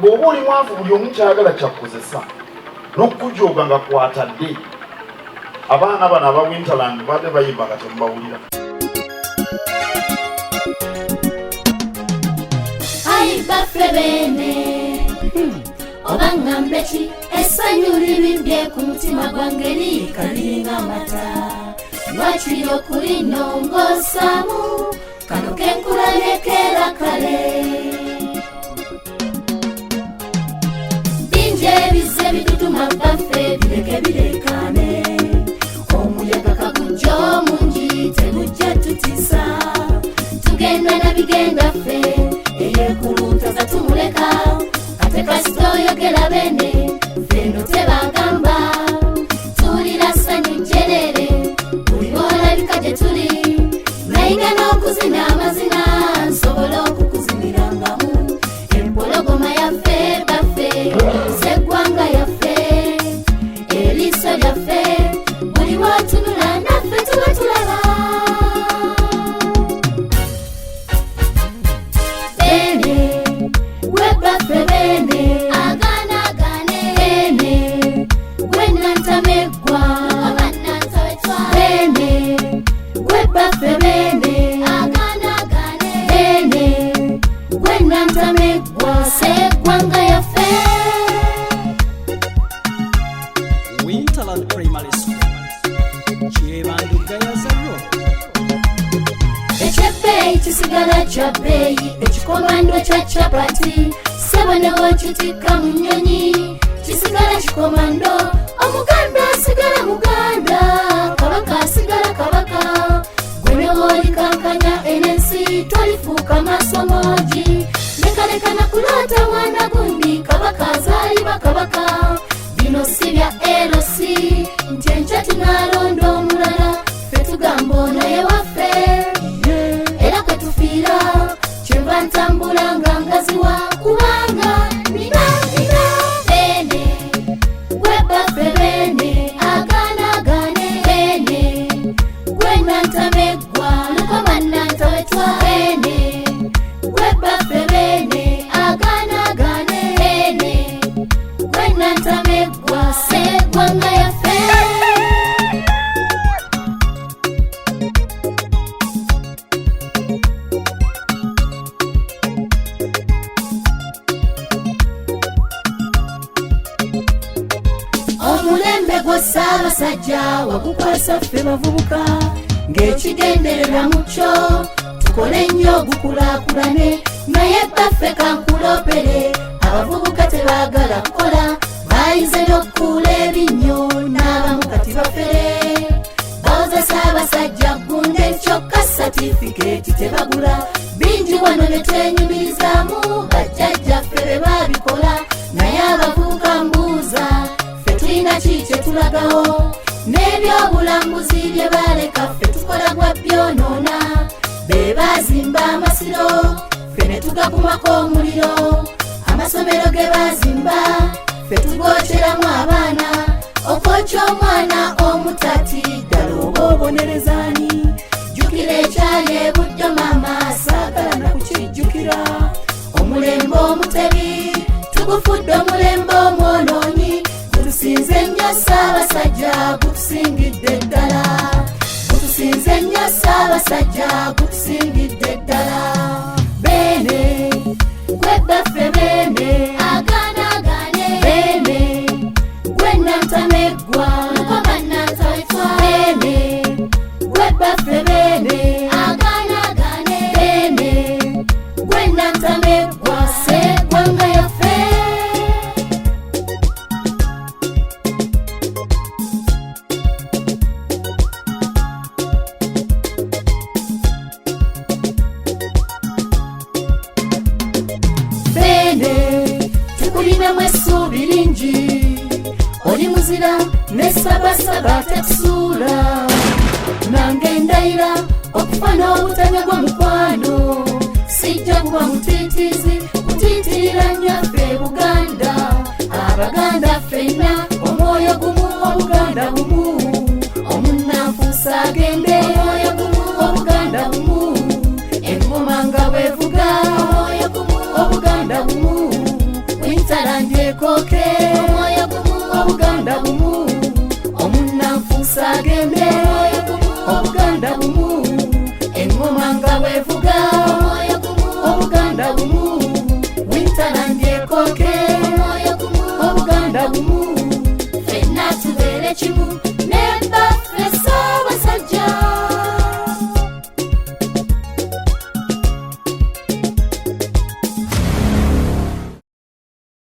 bw'oba oli mwavu buli omu kyagala kyakukozesa n'okujooga nga kwatadde. Abaana bano aba Winterland badde bayimba nga temubawulira. Ayi baffe bene oba ngambe ki essanyu libimbye ku mutima gwange likalinga amata. Lwaki okulino ng'osaamu kano kenkulabye keera kale. Bingi ebize bitutuma baffe bireke birekane. Omuyaga kagujja omungi tegujja tutisa. Tugenda na bigenda ffe eyekuluta za tumuleka. Ate kasita oyogera bene feno tebagamba. Tulira ssanyu jjerere buli lwolabika gye tuli. Nayiga n'okuzina amazina nsobola okukuzinirangamu. Empologoma yaffe baffe seggwanga yaffe eriiso lyaffe buli lwotunula naffe tuba tulaba. Bene gwe baffe bene agaanagaane. Bene gwe nantameggwa bene gwe baffe bene agaanagaane. Bene gwe nantameggwa seggwanga yaffe. Winterland Primary School. Kyebanduga yazalyo. Ekyebbeeyi kisigala kya bbeeyi. Ekikomando kya capati ssebo ne bw'okitikka mu nnyonyi kisigala kikomando. Omuganda asigala muganda, kabaka asigala kabaka. Gwe ne bw'olikankanya enensi tolifuuka masomogi. Lekaleka na kuloota mwana gundi kabaka azaalibwa kabaka. Bino si bya LC nti enkya tunaalonda omulala ffe tugamba ono ye waffe. Era kwe tufiira kyenva ntambula nga ngaziwa kubanga nina. Bene gwe baffe bene agaanagaane. Bene gwe nantameggwa lukoma nantawetwa. Bene gwe baffe bene agaanagaane. Bene gwe nantameggwa seggwanga yaffe. Omulembe gwa Ssaabasajja wagukwasa ffe bavubuka ng'ekigendererwa mu kyo tukole ennyo gukulaakulane. Naye baffe kankulopere abavubuka tebaagala kukola bayize n'okkuula ebinnyo n'abamu kati bafere. Bawoza Ssaabasajja gunde kyokka satifikeeti tebagula. Bingi wano bye twenyumirizaamu bajjajjaffe be baabikola. Naye abavubuka mbuuza ffe tulina ki kye tulagawo. N'ebyobulambuzi bye baleka ffe tukola gwa byonoona. Be baazimba amasiro ffe ne tugakumako omuliro. Amasomero ge baazimba ffe tugookeramu abaana. Okwokya omwana omutati ddala oba obonerezaani. Jjukira ekyali ebuddo maama saagala na kukijjukira. Omulembe omutebi tugufudde omulembe omwonoonyi. Gutusinze nnyo Ssaabasajja gutusingidde ddala. Gutusinze nnyo Ssaabasajja gutusingidde ddala. Bene gwe baffe bene agaanagaane. Bene gwe nantameggwa lukoma nantawetwa. Bene gwe baffe bene agaanagaane. Bene gwe nantameggwa seggwanga yaffe. Bene tukulinamu essuubi lingi. Oli muzira ne Ssaabasaba tetusuula. Nange ndayira okufa n'obutanyagwa mukwano. Sijja kuba mutiitiizi kutiitirira nnyaffe Buganda. Abaganda ffenna omwoyo gumu Obuganda bumu. Omunnanfuusa agende omwoyo gumu Obuganda bumu. Engoma nga bwevuga omwoyo gumu Obuganda bumu. katekoke omwoyo gumu obuganda bumu omunanfuusa